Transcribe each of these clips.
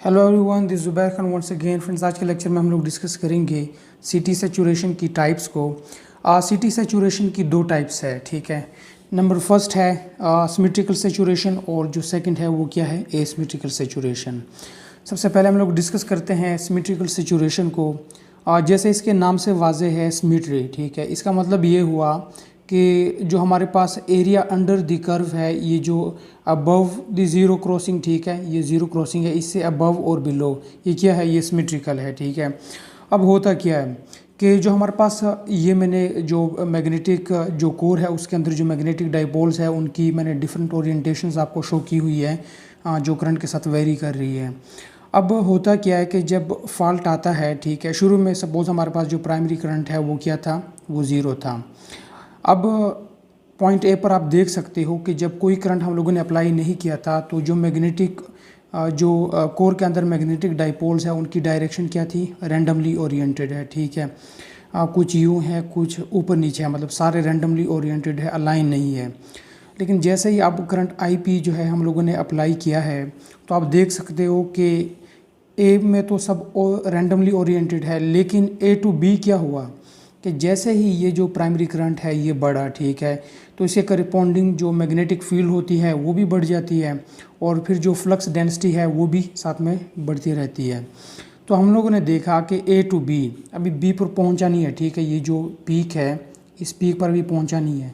Hello everyone, this Zubair Khan once again. Friends, आज के lecture में हम लोग डिस्कस करेंगे सिटी सैचुरेशन की टाइप्स को। सिटी सैचुरेशन की दो टाइप्स है, ठीक है। नंबर फर्स्ट है सिमेट्रिकल सैचुरेशन और जो सेकंड है वो क्या है, एसिमेट्रिकल सैचुरेशन। सबसे पहले हम लोग डिस्कस करते हैं सिमेट्रिकल सैचुरेशन को। जैसे इसके नाम से वाज़ेह है सिमेट्री, ठीक है। इसका मतलब ये हुआ कि जो हमारे पास एरिया अंडर द कर्व है, ये जो अबव द ज़ीरो क्रॉसिंग, ठीक है, ये ज़ीरो क्रॉसिंग है, इससे अबव और बिलो ये क्या है, ये सिमेट्रिकल है, ठीक है। अब होता क्या है कि जो हमारे पास ये मैंने जो मैग्नेटिक जो कोर है उसके अंदर जो मैग्नेटिक डाइपोल्स है उनकी मैंने डिफरेंट ओरिएंटेशंस आपको शो की हुई है, जो करंट के साथ वेरी कर रही है। अब होता क्या है कि जब फॉल्ट आता है, ठीक है, शुरू में सपोज़ हमारे पास जो प्राइमरी करंट है वो क्या था, वो ज़ीरो था। अब पॉइंट ए पर आप देख सकते हो कि जब कोई करंट हम लोगों ने अप्लाई नहीं किया था तो जो मैग्नेटिक जो कोर के अंदर मैग्नेटिक डाइपोल्स है उनकी डायरेक्शन क्या थी, रैंडमली ओरिएंटेड है, ठीक है। कुछ यूँ है, कुछ ऊपर नीचे है, मतलब सारे रैंडमली ओरिएंटेड है, अलाइन नहीं है। लेकिन जैसे ही अब करंट IP जो है हम लोगों ने अप्लाई किया है तो आप देख सकते हो कि ए में तो सब रैंडमली ओरिएंटेड है, लेकिन A to B क्या हुआ कि जैसे ही ये जो प्राइमरी करंट है ये बढ़ा, ठीक है, तो इसके करस्पॉन्डिंग जो मैग्नेटिक फील्ड होती है वो भी बढ़ जाती है और फिर जो फ्लक्स डेंसिटी है वो भी साथ में बढ़ती रहती है। तो हम लोगों ने देखा कि A to B अभी B पर पहुंचा नहीं है, ठीक है, ये जो पीक है इस पीक पर भी पहुंचा नहीं है।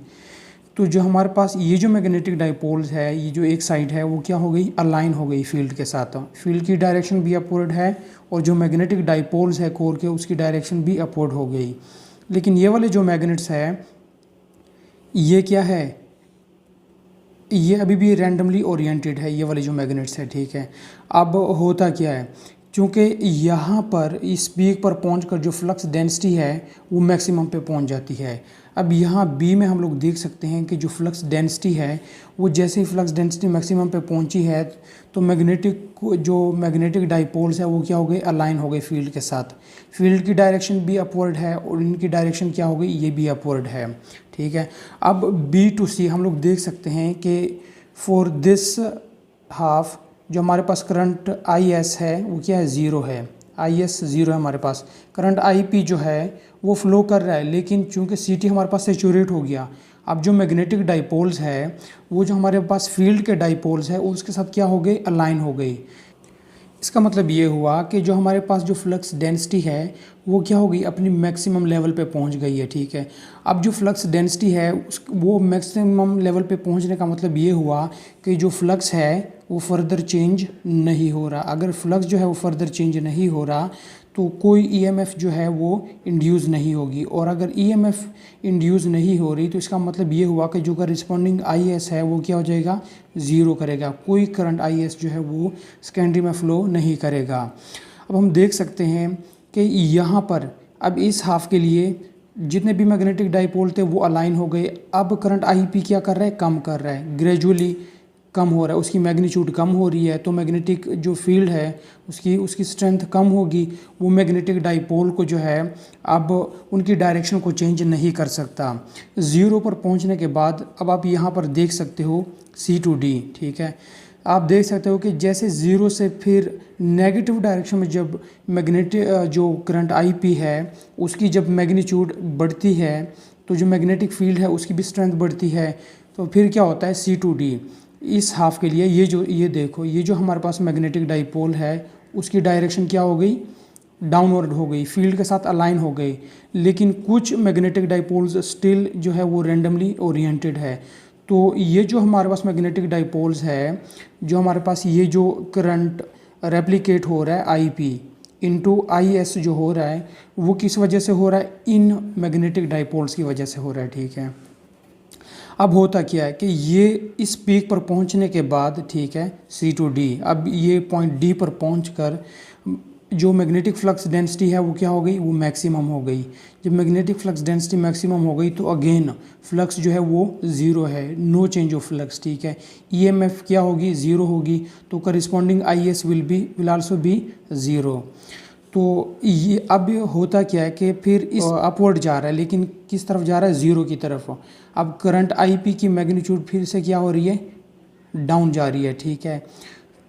तो जो हमारे पास ये जो मैग्नेटिक डाइपोल्स है, ये जो एक साइड है वो क्या हो गई, अलाइन हो गई फील्ड के साथ। फील्ड की डायरेक्शन भी अपवर्ड है और जो मैग्नेटिक डाइपोल्स है कोर के उसकी डायरेक्शन भी अपवर्ड हो गई। लेकिन ये वाले जो मैग्नेट्स है ये क्या है, ये अभी भी रैंडमली ओरिएंटेड है, ये वाले जो मैग्नेट्स है, ठीक है। अब होता क्या है, क्योंकि यहाँ पर इस पीक पर पहुंचकर जो फ्लक्स डेंसिटी है वो मैक्सिमम पे पहुंच जाती है। अब यहाँ बी में हम लोग देख सकते हैं कि जो फ्लक्स डेंसिटी है वो जैसे ही फ्लक्स डेंसिटी मैक्सिमम पे पहुंची है तो मैग्नेटिक डाइपोल्स है वो क्या हो गए, अलाइन हो गए फील्ड के साथ। फील्ड की डायरेक्शन भी अपवर्ड है और इनकी डायरेक्शन क्या हो गई, ये भी अपवर्ड है, ठीक है। अब B to C हम लोग देख सकते हैं कि फॉर दिस हाफ जो हमारे पास करंट IS है वो क्या है, ज़ीरो है, IS ज़ीरो है हमारे पास। करंट IP जो है वो फ्लो कर रहा है, लेकिन चूंकि CT हमारे पास सेचुरेट हो गया, अब जो मैग्नेटिक डाइपोल्स है वो जो हमारे पास फील्ड के डाइपोल्स है उसके साथ क्या हो गई, अलाइन हो गई। इसका मतलब ये हुआ कि जो हमारे पास जो फ्लक्स डेंसिटी है वो क्या हो गई, अपनी मैक्सिमम लेवल पे पहुंच गई है, ठीक है। अब जो फ्लक्स डेंसिटी है वो मैक्सिमम लेवल पे पहुंचने का मतलब ये हुआ कि जो फ्लक्स है वो फर्दर चेंज नहीं हो रहा। अगर फ्लक्स जो है वो फर्दर चेंज नहीं हो रहा तो कोई EMF जो है वो इंड्यूस नहीं होगी, और अगर EMF इंड्यूस नहीं हो रही तो इसका मतलब ये हुआ कि जो करस्पॉन्डिंग IS है वो क्या हो जाएगा, ज़ीरो करेगा। कोई करंट IS जो है वो सेकेंडरी में फ़्लो नहीं करेगा। अब हम देख सकते हैं कि यहाँ पर अब इस हाफ के लिए जितने भी मैग्नेटिक डाइपोल थे वो अलाइन हो गए। अब करंट IP क्या कर रहा है, कम कर रहा है, ग्रेजुअली कम हो रहा है, उसकी मैग्नीट्यूड कम हो रही है, तो मैग्नेटिक जो फील्ड है उसकी स्ट्रेंथ कम होगी। वो मैग्नेटिक डाइपोल को जो है अब उनकी डायरेक्शन को चेंज नहीं कर सकता। ज़ीरो पर पहुंचने के बाद अब आप यहाँ पर देख सकते हो C to D, ठीक है। आप देख सकते हो कि जैसे ज़ीरो से फिर नेगेटिव डायरेक्शन में जब मैग्नेटिक जो करंट IP है उसकी जब मैग्नीट्यूड बढ़ती है तो जो मैग्नेटिक फील्ड है उसकी भी स्ट्रेंथ बढ़ती है, तो फिर क्या होता है C to D। इस हाफ के लिए ये देखो, ये जो हमारे पास मैग्नेटिक डाइपोल है उसकी डायरेक्शन क्या हो गई, डाउनवर्ड हो गई, फील्ड के साथ अलाइन हो गई। लेकिन कुछ मैग्नेटिक डाइपोल्स स्टिल जो है वो रैंडमली ओरिएंटेड है। तो ये जो हमारे पास मैग्नेटिक डाइपोल्स है, जो हमारे पास ये जो करंट रेप्लिकेट हो रहा है IP इंटू IS जो हो रहा है वो किस वजह से हो रहा है, इन मैग्नेटिक डाइपोल्स की वजह से हो रहा है, ठीक है। अब होता क्या है कि ये इस पीक पर पहुंचने के बाद, ठीक है, C to D, अब ये पॉइंट D पर पहुंचकर जो मैग्नेटिक फ्लक्स डेंसिटी है वो क्या हो गई, वो मैक्सिमम हो गई। जब मैग्नेटिक फ्लक्स डेंसिटी मैक्सिमम हो गई तो अगेन फ्लक्स जो है वो ज़ीरो है, नो चेंज ऑफ फ्लक्स, ठीक है। EMF क्या होगी, ज़ीरो होगी, तो corresponding IS will also be zero. तो ये अब होता क्या है कि फिर इस अपवर्ड जा रहा है, लेकिन किस तरफ जा रहा है, ज़ीरो की तरफ। अब करंट IP की मैग्नीट्यूड फिर से क्या हो रही है, डाउन जा रही है, ठीक है।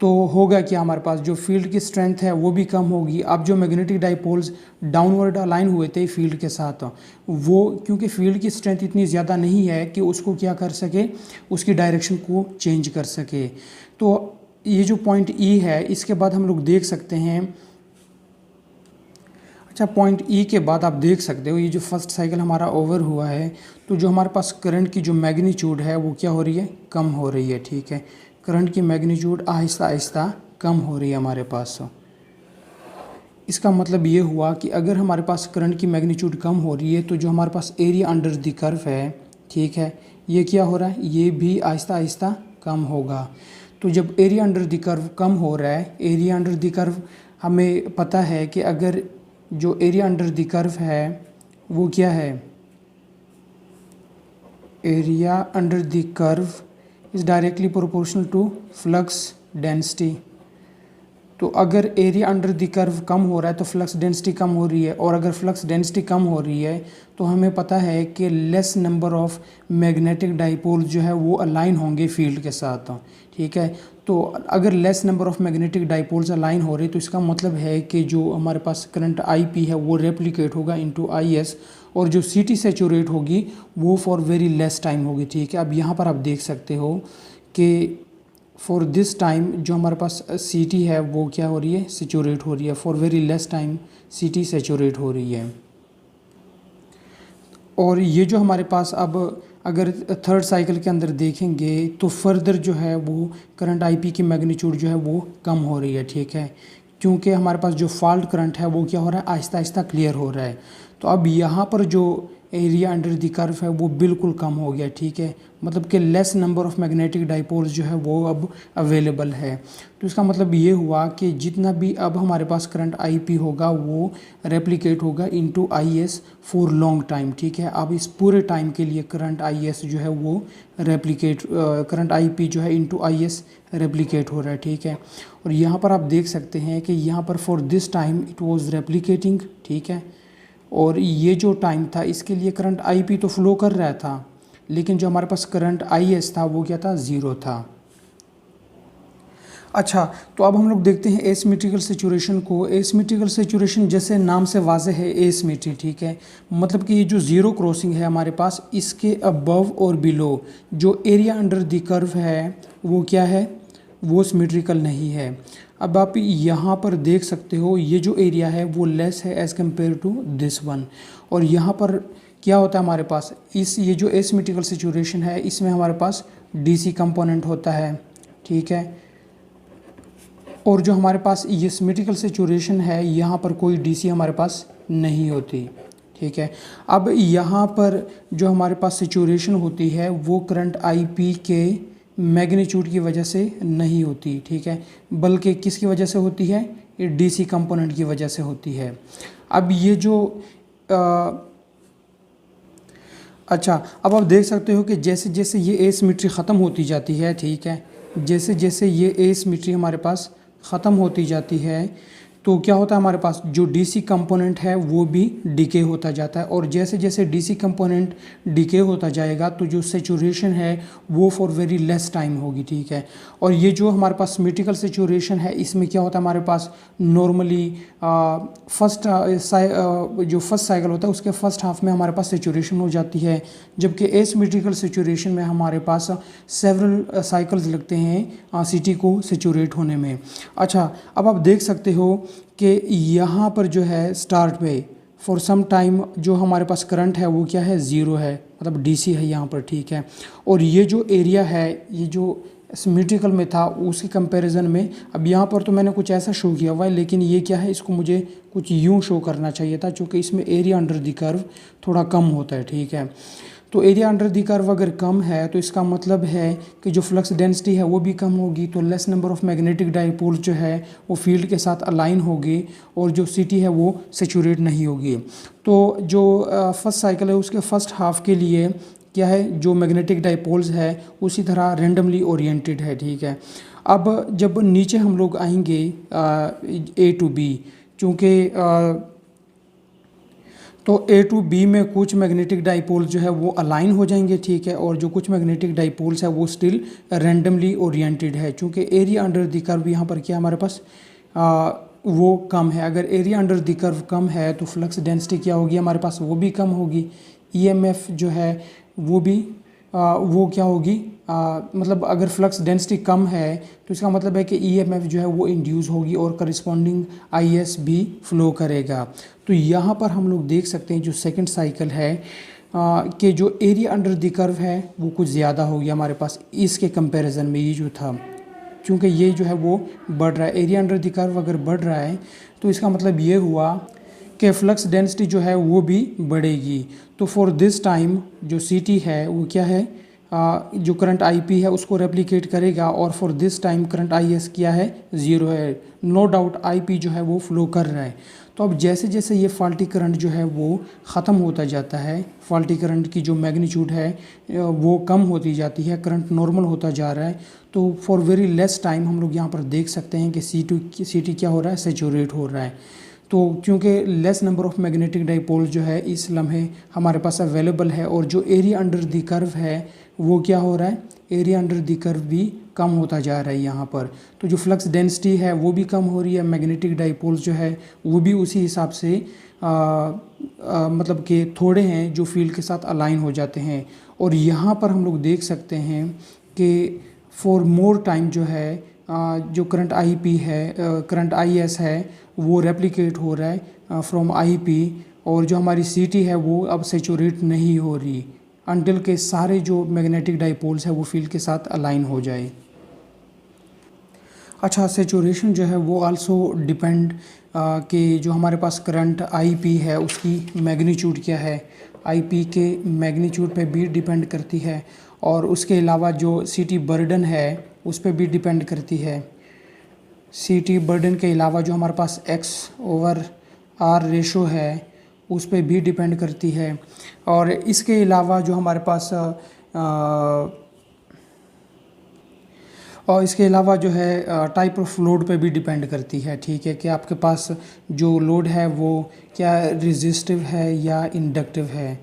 तो होगा कि हमारे पास जो फील्ड की स्ट्रेंथ है वो भी कम होगी। अब जो मैग्नेटिक डाइपोल्स डाउनवर्ड अलाइन हुए थे फील्ड के साथ, वो क्योंकि फील्ड की स्ट्रेंथ इतनी ज़्यादा नहीं है कि उसको क्या कर सके, उसकी डायरेक्शन को चेंज कर सके। तो ये जो पॉइंट ई है, इसके बाद हम लोग देख सकते हैं, अच्छा पॉइंट ई के बाद आप देख सकते हो ये जो फर्स्ट साइकिल हमारा ओवर हुआ है, तो जो हमारे पास करंट की जो मैग्नीट्यूड है वो क्या हो रही है, कम हो रही है। ठीक है, करंट की मैग्नीट्यूड आहिस्ता आहिस्ता कम हो रही है हमारे पास। इसका मतलब ये हुआ कि अगर हमारे पास करंट की मैग्नीट्यूड कम हो रही है, तो जो हमारे पास एरिया अंडर द कर्व है, ठीक है, ये क्या हो रहा है, ये भी आहिस्ता आहिस्ता कम होगा। तो जब एरिया अंडर द कर्व कम हो रहा है, एरिया अंडर द कर्व हमें पता है कि अगर जो एरिया अंडर द कर्व है वो क्या है, area under the curve is directly proportional to flux density. तो अगर एरिया अंडर द कर्व कम हो रहा है तो फ्लक्स डेंसिटी कम हो रही है, और अगर फ्लक्स डेंसिटी कम हो रही है तो हमें पता है कि less number of magnetic dipole जो है वो अलाइन होंगे फील्ड के साथ। ठीक है, तो अगर less number of magnetic dipoles align हो रहे तो इसका मतलब है कि जो हमारे पास करंट आई पी है वो रेप्लिकेट होगा इनटू आई एस, और जो सी टी सेचुरेट होगी वो फॉर वेरी लेस टाइम होगी। ठीक है, अब यहाँ पर आप देख सकते हो कि फॉर दिस टाइम जो हमारे पास सी टी है वो क्या हो रही है, सेचुरेट हो रही है, for very less time C T saturate हो रही है। और ये जो हमारे पास अब अगर थर्ड साइकिल के अंदर देखेंगे तो फर्दर जो है वो करंट आईपी की मैग्नीट्यूड जो है वो कम हो रही है। ठीक है, क्योंकि हमारे पास जो फॉल्ट करंट है वो क्या हो रहा है, आहिस्ता आहिस्ता क्लियर हो रहा है। तो अब यहाँ पर जो एरिया अंडर द कर्व है वो बिल्कुल कम हो गया। ठीक है, मतलब कि less number of magnetic dipoles जो है वो अब अवेलेबल है। तो इसका मतलब ये हुआ कि जितना भी अब हमारे पास करंट आईपी होगा वो रेप्लिकेट होगा into IS for long time. ठीक है, अब इस पूरे टाइम के लिए करंट आईएस जो है वो रेप्लिकेट, करंट आईपी जो है इनटू आईएस रेप्लिकेट हो रहा है। ठीक है, और यहाँ पर आप देख सकते हैं कि यहाँ पर for this time it was replicating. ठीक है, और ये जो टाइम था इसके लिए करंट आईपी तो फ्लो कर रहा था, लेकिन जो हमारे पास करंट आईएस था वो क्या था, ज़ीरो था। अच्छा, तो अब हम लोग देखते हैं एसिमेट्रिकल सेचुरेशन को। एसिमेट्रिकल सेचुरेशन जैसे नाम से वाज़े है एसिमेट्री। ठीक है, मतलब कि ये जो ज़ीरो क्रॉसिंग है हमारे पास, इसके अबव और बिलो जो एरिया अंडर द कर्व है वो क्या है, वो सिमेट्रिकल नहीं है। अब आप यहाँ पर देख सकते हो ये जो एरिया है वो लेस है as compare to this one, और यहाँ पर क्या होता है हमारे पास, इस ये जो एसिमेट्रिकल सिचुएशन है इसमें हमारे पास डीसी कंपोनेंट होता है। ठीक है, और जो हमारे पास ये सिमेट्रिकल सिचुएशन है यहाँ पर कोई डीसी हमारे पास नहीं होती। ठीक है, अब यहाँ पर जो हमारे पास सिचुएशन होती है वो करंट आईपी के मैग्नीट्यूड की वजह से नहीं होती। ठीक है, बल्कि किसकी वजह से होती है, ये डीसी कंपोनेंट की वजह से होती है। अब ये जो अच्छा, अब आप देख सकते हो कि जैसे जैसे ये एसिमेट्री ख़त्म होती जाती है, ठीक है, जैसे जैसे ये एसिमेट्री हमारे पास ख़त्म होती जाती है तो क्या होता है, हमारे पास जो डीसी कंपोनेंट है वो भी डिके होता जाता है, और जैसे जैसे डीसी कंपोनेंट डिके होता जाएगा तो जो सेचुरेशन है वो फॉर वेरी लेस टाइम होगी। ठीक है, और ये जो हमारे पास सिमेट्रिकल सेचुरेशन है इसमें क्या होता है, हमारे पास नॉर्मली जो फर्स्ट साइकिल होता है उसके फर्स्ट हाफ में हमारे पास सेचुरेशन हो जाती है, जबकि एसिमेट्रिकल सेचुरेशन में हमारे पास सेवरल साइकिल्स लगते हैं सिटी को सेचुरेट होने में। अच्छा, अब आप देख सकते हो कि यहाँ पर जो है स्टार्ट पे फॉर सम टाइम जो हमारे पास करंट है वो क्या है, ज़ीरो है, मतलब डीसी है यहाँ पर। ठीक है, और ये जो एरिया है ये जो सिमेट्रिकल में था उसके कंपैरिजन में अब यहाँ पर तो मैंने कुछ ऐसा शो किया हुआ है, लेकिन ये क्या है, इसको मुझे कुछ यूँ शो करना चाहिए था, क्योंकि इसमें एरिया अंडर द कर्व थोड़ा कम होता है। ठीक है, तो एरिया अंडर दी कर्व अगर कम है तो इसका मतलब है कि जो फ्लक्स डेंसिटी है वो भी कम होगी, तो less number of magnetic dipoles जो है वो फील्ड के साथ अलाइन होगी, और जो सिटी है वो सेचुरेट नहीं होगी। तो जो फर्स्ट साइकिल है उसके फर्स्ट हाफ के लिए क्या है, जो मैग्नेटिक डाइपोल्स है उसी तरह रेंडमली ओरिएंटेड है। ठीक है, अब जब नीचे हम लोग आएंगे ए टू बी, चूँकि तो ए टू बी में कुछ मैग्नेटिक डाइपोल जो है वो अलाइन हो जाएंगे, ठीक है, और जो कुछ मैग्नेटिक डाइपोल्स है वो स्टिल रैंडमली ओरिएंटेड है, क्योंकि एरिया अंडर द कर्व यहाँ पर क्या हमारे पास वो कम है। अगर एरिया अंडर द कर्व कम है तो फ्लक्स डेंसिटी क्या होगी हमारे पास, वो भी कम होगी। ईएमएफ जो है वो भी वो क्या होगी, मतलब अगर फ्लक्स डेंसिटी कम है तो इसका मतलब है कि ईएमएफ जो है वो इंड्यूस होगी और करस्पॉन्डिंग आईएस भी फ्लो करेगा। तो यहाँ पर हम लोग देख सकते हैं जो सेकंड साइकिल है कि जो एरिया अंडर द कर्व है वो कुछ ज़्यादा हो गया हमारे पास इसके कंपैरिजन में, ये जो था, क्योंकि ये जो है वो बढ़ रहा है। एरिया अंडर द कर्व अगर बढ़ रहा है तो इसका मतलब ये हुआ कि फ्लक्स डेंसिटी जो है वो भी बढ़ेगी। तो फॉर दिस टाइम जो सी है वो क्या है, जो करंट IP है उसको रेप्लिकेट करेगा, और for this time current IS क्या है, 0 है। नो डाउट IP जो है वो फ्लो कर रहा है। तो अब जैसे जैसे ये फॉल्टी करंट जो है वो ख़त्म होता जाता है, फॉल्टी करंट की जो मैग्नीट्यूड है वो कम होती जाती है, करंट नॉर्मल होता जा रहा है। तो फॉर वेरी लेस टाइम हम लोग यहाँ पर देख सकते हैं कि सी क्या हो रहा है, सेचुरेट हो रहा है। तो क्योंकि less number of magnetic dipole जो है इस लम्हे हमारे पास अवेलेबल है, और जो एरिया अंडर द कर्व है वो क्या हो रहा है, एरिया अंडर द कर्व भी कम होता जा रहा है यहाँ पर। तो जो फ्लक्स डेंसिटी है वो भी कम हो रही है, मैग्नेटिक डाइपोल्स जो है वो भी उसी हिसाब से मतलब कि थोड़े हैं जो फील्ड के साथ अलाइन हो जाते हैं। और यहाँ पर हम लोग देख सकते हैं कि फॉर मोर टाइम जो है जो करंट IP है, करंट IS है वो रेप्लिकेट हो रहा है फ्रॉम IP, और जो हमारी CT है वो अब सेचुरेट नहीं हो रही अंटिल के सारे जो मैग्नेटिक डाइपोल्स है वो फील्ड के साथ अलाइन हो जाए। अच्छा, सेचुरेशन जो है वो आल्सो डिपेंड कि जो हमारे पास करंट IP है उसकी मैग्नीट्यूड क्या है, IP के मैग्नीट्यूड पे भी डिपेंड करती है, और उसके अलावा जो CT बर्डन है उस पर भी डिपेंड करती है। CT बर्डन के अलावा जो हमारे पास X/R रेशो है उस पर भी डिपेंड करती है, और इसके अलावा जो हमारे पास और इसके अलावा जो है टाइप ऑफ लोड पे भी डिपेंड करती है, ठीक है, कि आपके पास जो लोड है वो क्या रेजिस्टिव है या इंडक्टिव है।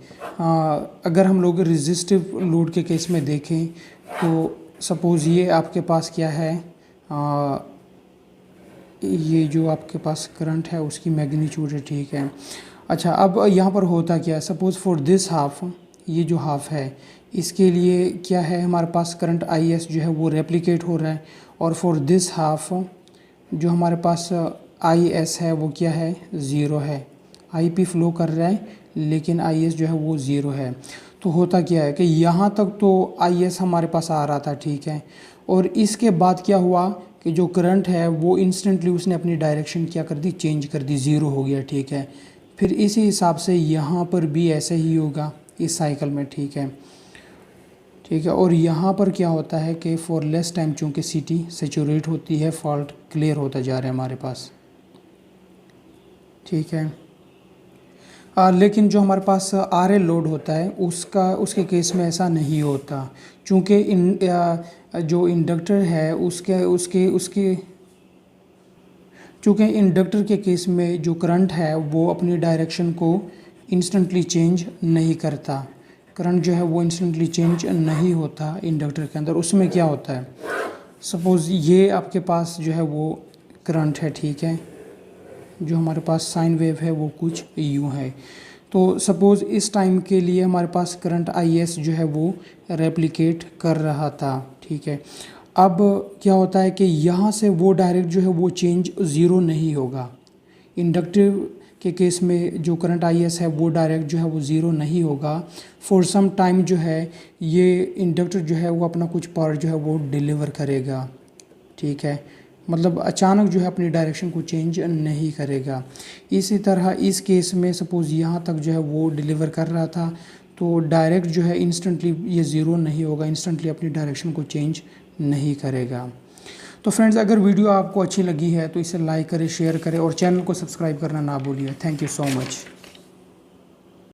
अगर हम लोग रेजिस्टिव लोड के केस में देखें तो सपोज़ ये आपके पास क्या है, ये जो आपके पास करंट है उसकी मैग्नीट्यूड है, ठीक है। अच्छा, अब यहाँ पर होता क्या है, सपोज़ फॉर दिस हाफ, ये जो हाफ है इसके लिए क्या है हमारे पास करंट IS जो है वो रेप्लिकेट हो रहा है, और फॉर दिस हाफ जो हमारे पास IS है वो क्या है, 0 है। IP फ्लो कर रहा है लेकिन IS जो है वो 0 है। तो होता क्या है कि यहाँ तक तो IS हमारे पास आ रहा था, ठीक है, और इसके बाद क्या हुआ कि जो करंट है वो इंस्टेंटली उसने अपनी डायरेक्शन क्या कर दी, चेंज कर दी, 0 हो गया, ठीक है। फिर इसी हिसाब से यहाँ पर भी ऐसे ही होगा इस साइकिल में, ठीक है, ठीक है। और यहाँ पर क्या होता है कि फॉर लेस टाइम चूँकि CT सेचुरेट होती है, फॉल्ट क्लियर होता जा रहा है हमारे पास, ठीक है। लेकिन जो हमारे पास RL लोड होता है उसके केस में ऐसा नहीं होता, चूँकि जो इंडक्टर है उसके चूँकि इंडक्टर के केस में जो करंट है वो अपनी डायरेक्शन को इंस्टेंटली चेंज नहीं करता, करंट जो है वो इंस्टेंटली चेंज नहीं होता इंडक्टर के अंदर। उसमें क्या होता है, सपोज़ ये आपके पास जो है वो करंट है, ठीक है, जो हमारे पास साइन वेव है वो कुछ यूँ है। तो सपोज़ इस टाइम के लिए हमारे पास करंट IS जो है वो रेप्लिकेट कर रहा था, ठीक है। अब क्या होता है कि यहाँ से वो डायरेक्ट जो है वो चेंज 0 नहीं होगा। इंडक्टिव के केस में जो करंट IS है वो डायरेक्ट जो है वो 0 नहीं होगा। फॉर सम टाइम जो है ये इंडक्टर जो है वो अपना कुछ पावर जो है वो डिलीवर करेगा, ठीक है, मतलब अचानक जो है अपनी डायरेक्शन को चेंज नहीं करेगा। इसी तरह इस केस में सपोज़ यहाँ तक जो है वो डिलीवर कर रहा था, तो डायरेक्ट जो है इंस्टेंटली ये 0 नहीं होगा, इंस्टेंटली अपनी डायरेक्शन को चेंज नहीं करेगा। तो फ्रेंड्स, अगर वीडियो आपको अच्छी लगी है तो इसे लाइक करें, शेयर करें और चैनल को सब्सक्राइब करना ना भूलिए। Thank you so much.